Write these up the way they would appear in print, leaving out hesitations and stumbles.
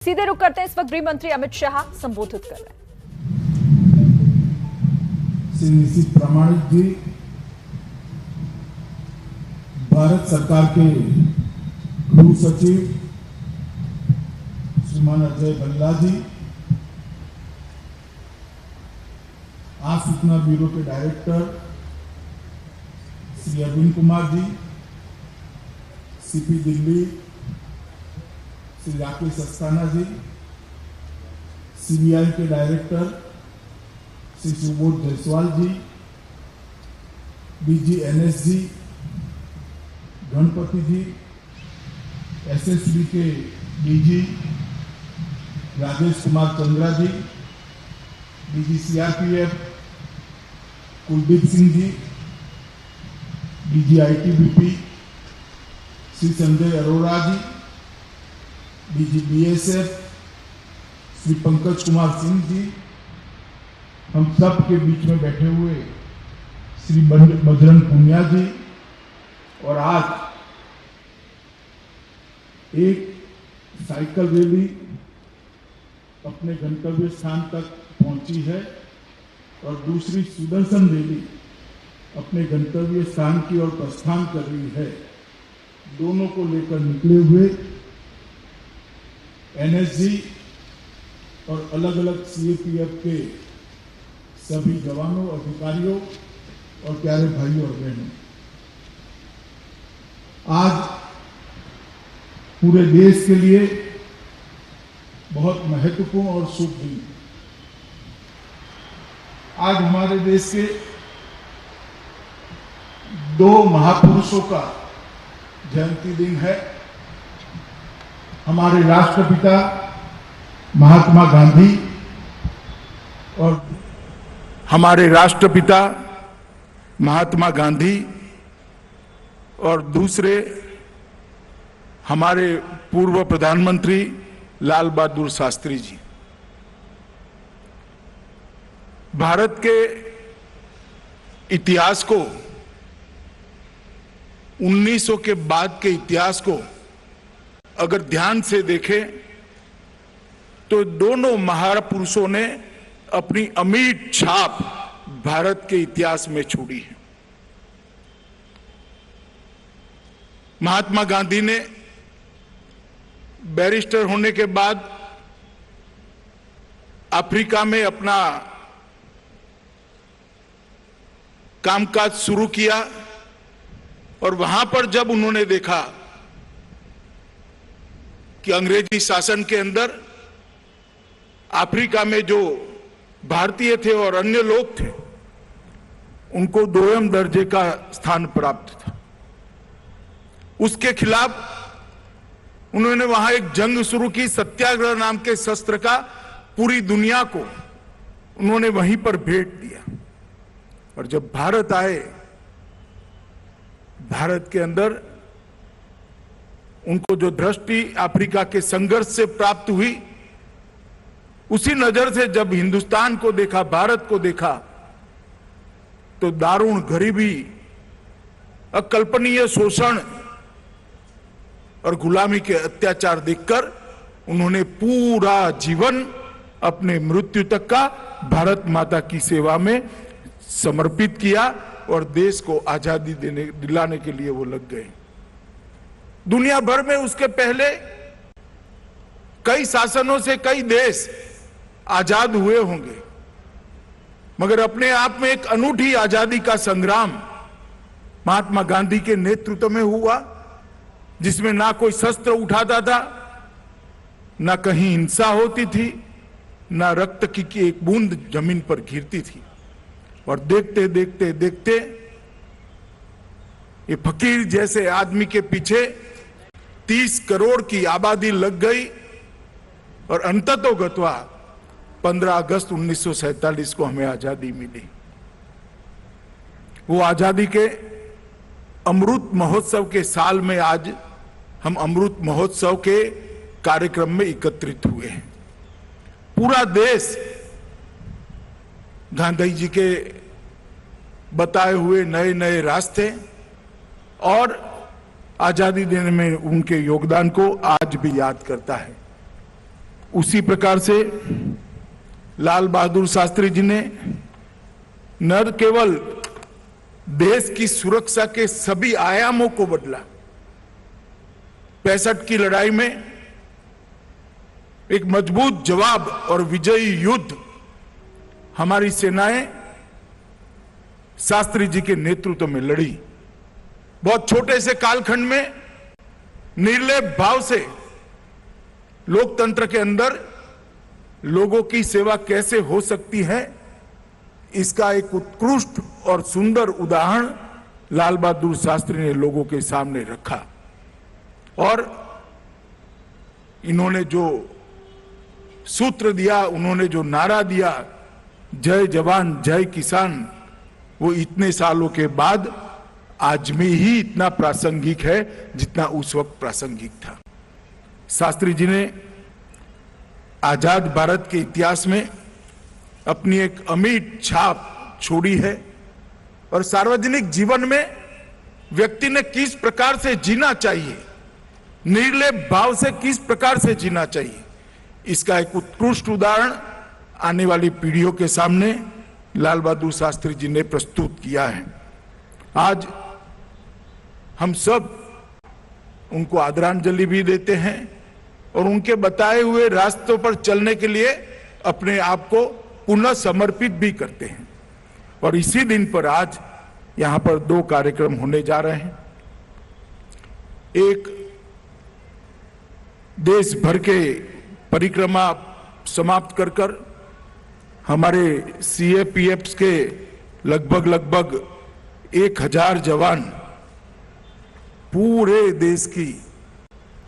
सीधे रुक करते हैं, इस वक्त गृह मंत्री अमित शाह संबोधित कर रहे हैं। श्री निशित प्रामाणिक जी, भारत सरकार के गृह सचिव श्रीमान अजय भल्ला जी, आज सूचना ब्यूरो के डायरेक्टर श्री अरविंद कुमार जी, सीपी दिल्ली श्री राकेश अस्थाना जी, सीबीआई के डायरेक्टर श्री सुबोध जायसवाल जी, डीजी एनएस जी, गणपति जी, एसएसबी के डीजी राजेश कुमार चंद्रा जी, DG CRPF Kuldeep Singh ji, DG ITBP Shri Sanjay Arora जी, डीजी बीएसएफ श्री पंकज कुमार सिंह जी, हम सब के बीच में बैठे हुए श्री बजरंग पुनिया जी, और आज एक साइकिल रैली अपने गंतव्य स्थान तक पहुंची है और दूसरी सुदर्शन रैली अपने गंतव्य स्थान की ओर प्रस्थान कर रही है। दोनों को लेकर निकले हुए एनएसजी और अलग अलग सीएपीएफ के सभी जवानों, अधिकारियों और प्यारे भाइयों और बहनों, आज पूरे देश के लिए बहुत महत्वपूर्ण और शुभ दिन। आज हमारे देश के दो महापुरुषों का जयंती दिन है। हमारे राष्ट्रपिता महात्मा गांधी और दूसरे हमारे पूर्व प्रधानमंत्री लाल बहादुर शास्त्री जी। भारत के इतिहास को, 1900 के बाद के इतिहास को अगर ध्यान से देखें तो दोनों महापुरुषों ने अपनी अमिट छाप भारत के इतिहास में छोड़ी है। महात्मा गांधी ने बैरिस्टर होने के बाद अफ्रीका में अपना कामकाज शुरू किया और वहां पर जब उन्होंने देखा कि अंग्रेजी शासन के अंदर अफ्रीका में जो भारतीय थे और अन्य लोग थे, उनको दोयम दर्जे का स्थान प्राप्त था, उसके खिलाफ उन्होंने वहां एक जंग शुरू की। सत्याग्रह नाम के शस्त्र का पूरी दुनिया को उन्होंने वहीं पर भेंट दिया। और जब भारत आए, भारत के अंदर उनको जो दृष्टि अफ्रीका के संघर्ष से प्राप्त हुई, उसी नजर से जब हिंदुस्तान को देखा, भारत को देखा, तो दारुण गरीबी, अकल्पनीय शोषण और गुलामी के अत्याचार देखकर उन्होंने पूरा जीवन अपने मृत्यु तक का भारत माता की सेवा में समर्पित किया और देश को आजादी दिलाने के लिए वो लग गए। दुनिया भर में उसके पहले कई शासनों से कई देश आजाद हुए होंगे, मगर अपने आप में एक अनूठी आजादी का संग्राम महात्मा गांधी के नेतृत्व में हुआ, जिसमें ना कोई शस्त्र उठाता था, ना कहीं हिंसा होती थी, ना रक्त की एक बूंद जमीन पर गिरती थी। और देखते देखते देखते ये फकीर जैसे आदमी के पीछे 30 करोड़ की आबादी लग गई और अंततोगत्वा 15 अगस्त 1947 को हमें आजादी मिली। वो आजादी के अमृत महोत्सव के साल में आज हम अमृत महोत्सव के कार्यक्रम में एकत्रित हुए हैं। पूरा देश गांधी जी के बताए हुए नए नए रास्ते और आजादी देने में उनके योगदान को आज भी याद करता है। उसी प्रकार से लाल बहादुर शास्त्री जी ने न केवल देश की सुरक्षा के सभी आयामों को बदला, 65 की लड़ाई में एक मजबूत जवाब और विजयी युद्ध हमारी सेनाएं शास्त्री जी के नेतृत्व में लड़ी। बहुत छोटे से कालखंड में निर्लेप भाव से लोकतंत्र के अंदर लोगों की सेवा कैसे हो सकती है, इसका एक उत्कृष्ट और सुंदर उदाहरण लाल बहादुर शास्त्री ने लोगों के सामने रखा। और इन्होंने जो सूत्र दिया, उन्होंने जो नारा दिया, जय जवान जय किसान, वो इतने सालों के बाद आज में ही इतना प्रासंगिक है जितना उस वक्त प्रासंगिक था। शास्त्री जी ने आजाद भारत के इतिहास में अपनी एक अमिट छाप छोड़ी है और सार्वजनिक जीवन में व्यक्ति ने किस प्रकार से जीना चाहिए, निर्लेप भाव से किस प्रकार से जीना चाहिए, इसका एक उत्कृष्ट उदाहरण आने वाली पीढ़ियों के सामने लाल बहादुर शास्त्री जी ने प्रस्तुत किया है। आज हम सब उनको आदरांजलि भी देते हैं और उनके बताए हुए रास्तों पर चलने के लिए अपने आप को पुनः समर्पित भी करते हैं। और इसी दिन पर आज यहां पर 2 कार्यक्रम होने जा रहे हैं। एक देश भर के परिक्रमा समाप्त कर हमारे सीएपीएफ के लगभग 1000 जवान पूरे देश की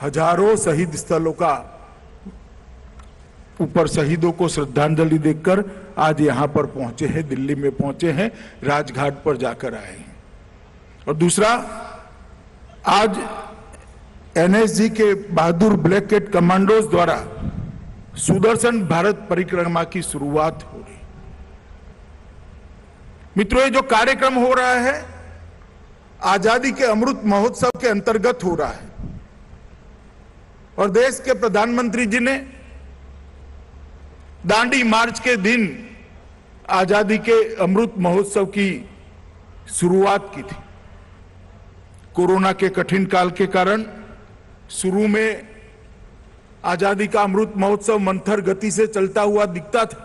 हजारों शहीद स्थलों का ऊपर शहीदों को श्रद्धांजलि देकर आज यहां पर पहुंचे हैं, दिल्ली में पहुंचे हैं, राजघाट पर जाकर आए हैं। और दूसरा, आज एनएसजी के बहादुर ब्लैक कैट कमांडोज द्वारा सुदर्शन भारत परिक्रमा की शुरुआत हो रही। मित्रों, ये जो कार्यक्रम हो रहा है आजादी के अमृत महोत्सव के अंतर्गत हो रहा है और देश के प्रधानमंत्री जी ने दांडी मार्च के दिन आजादी के अमृत महोत्सव की शुरुआत की थी। कोरोना के कठिन काल के कारण शुरू में आजादी का अमृत महोत्सव मंथर गति से चलता हुआ दिखता था,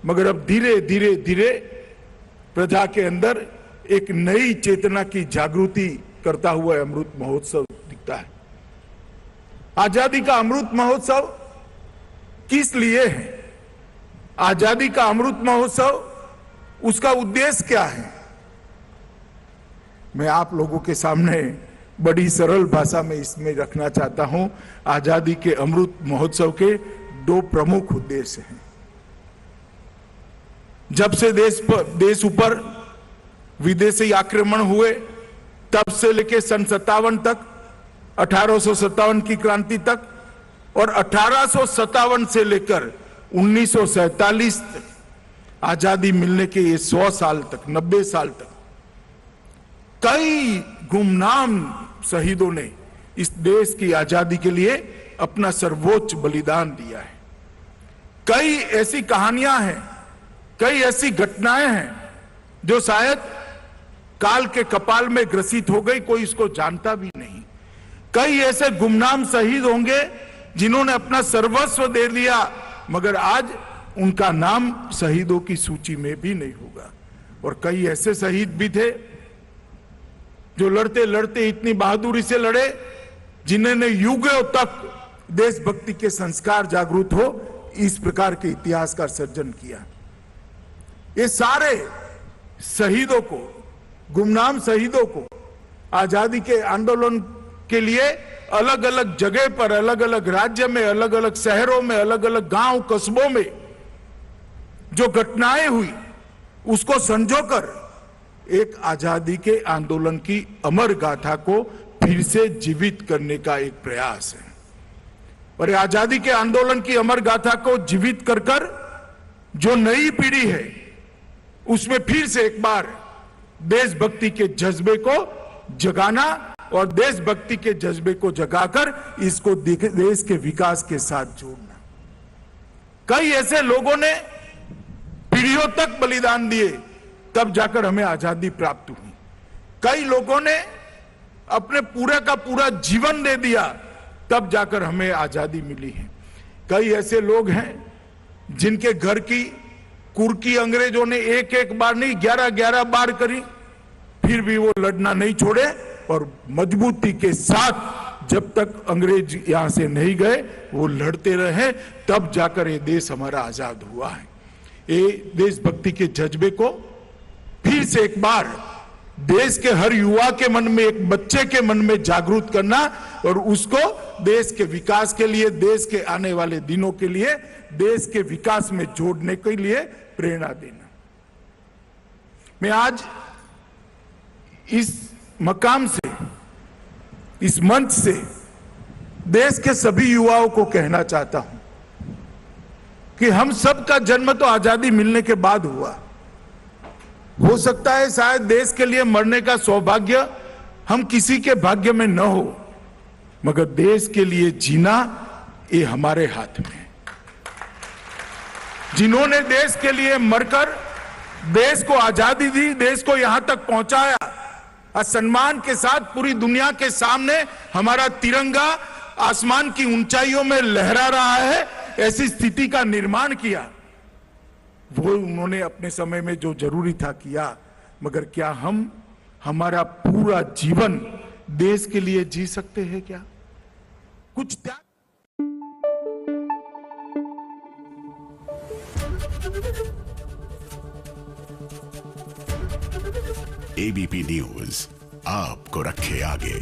मगर अब धीरे धीरे प्रजा के अंदर एक नई चेतना की जागृति करता हुआ अमृत महोत्सव दिखता है। आजादी का अमृत महोत्सव किस लिए है? आजादी का अमृत महोत्सव, उसका उद्देश्य क्या है? मैं आप लोगों के सामने बड़ी सरल भाषा में इसमें रखना चाहता हूं। आजादी के अमृत महोत्सव के 2 प्रमुख उद्देश्य हैं। जब से देश ऊपर विदेशी आक्रमण हुए तब से लेकर सन 57 तक, 1857 की क्रांति तक और 1857 से लेकर 1947 तक, आजादी मिलने के ये 100 साल तक, 90 साल तक कई गुमनाम शहीदों ने इस देश की आजादी के लिए अपना सर्वोच्च बलिदान दिया है। कई ऐसी कहानियां हैं, कई ऐसी घटनाएं हैं जो शायद काल के कपाल में ग्रसित हो गई, कोई इसको जानता भी नहीं। कई ऐसे गुमनाम शहीद होंगे जिन्होंने अपना सर्वस्व दे दिया, मगर आज उनका नाम शहीदों की सूची में भी नहीं होगा। और कई ऐसे शहीद भी थे जो लड़ते लड़ते इतनी बहादुरी से लड़े, जिन्होंने युगों तक देशभक्ति के संस्कार जागृत हो इस प्रकार के इतिहास का सर्जन किया। ये सारे शहीदों को, गुमनाम शहीदों को आजादी के आंदोलन के लिए अलग अलग जगह पर, अलग अलग राज्य में, अलग अलग शहरों में, अलग अलग गांव कस्बों में जो घटनाएं हुई उसको संजोकर एक आजादी के आंदोलन की अमर गाथा को फिर से जीवित करने का एक प्रयास है। और आजादी के आंदोलन की अमर गाथा को जीवित कर जो नई पीढ़ी है उसमें फिर से एक बार देशभक्ति के जज्बे को जगाना और देशभक्ति के जज्बे को जगाकर इसको देश के विकास के साथ जोड़ना। कई ऐसे लोगों ने पीढ़ियों तक बलिदान दिए, तब जाकर हमें आजादी प्राप्त हुई। कई लोगों ने अपने पूरे का पूरा जीवन दे दिया, तब जाकर हमें आजादी मिली है। कई ऐसे लोग हैं जिनके घर की कुर्की अंग्रेजों ने एक एक बार नहीं 11-11 बार करी, फिर भी वो लड़ना नहीं छोड़े और मजबूती के साथ जब तक अंग्रेज यहां से नहीं गए वो लड़ते रहे, तब जाकर ये देश हमारा आजाद हुआ है। ये देशभक्ति के जज्बे को फिर से एक बार देश के हर युवा के मन में, एक बच्चे के मन में जागरूक करना और उसको देश के विकास के लिए, देश के आने वाले दिनों के लिए, देश के विकास में जोड़ने के लिए प्रेरणा देना। मैं आज इस मकाम से, इस मंच से देश के सभी युवाओं को कहना चाहता हूं कि हम सब का जन्म तो आजादी मिलने के बाद हुआ। हो सकता है शायद देश के लिए मरने का सौभाग्य हम किसी के भाग्य में न हो, मगर देश के लिए जीना ये हमारे हाथ में है। जिन्होंने देश के लिए मरकर देश को आजादी दी, देश को यहां तक पहुंचाया, सम्मान के साथ पूरी दुनिया के सामने हमारा तिरंगा आसमान की ऊंचाइयों में लहरा रहा है, ऐसी स्थिति का निर्माण किया, वो उन्होंने अपने समय में जो जरूरी था किया। मगर क्या हम हमारा पूरा जीवन देश के लिए जी सकते हैं? क्या कुछ त्याग? एबीपी न्यूज आपको रखे आगे।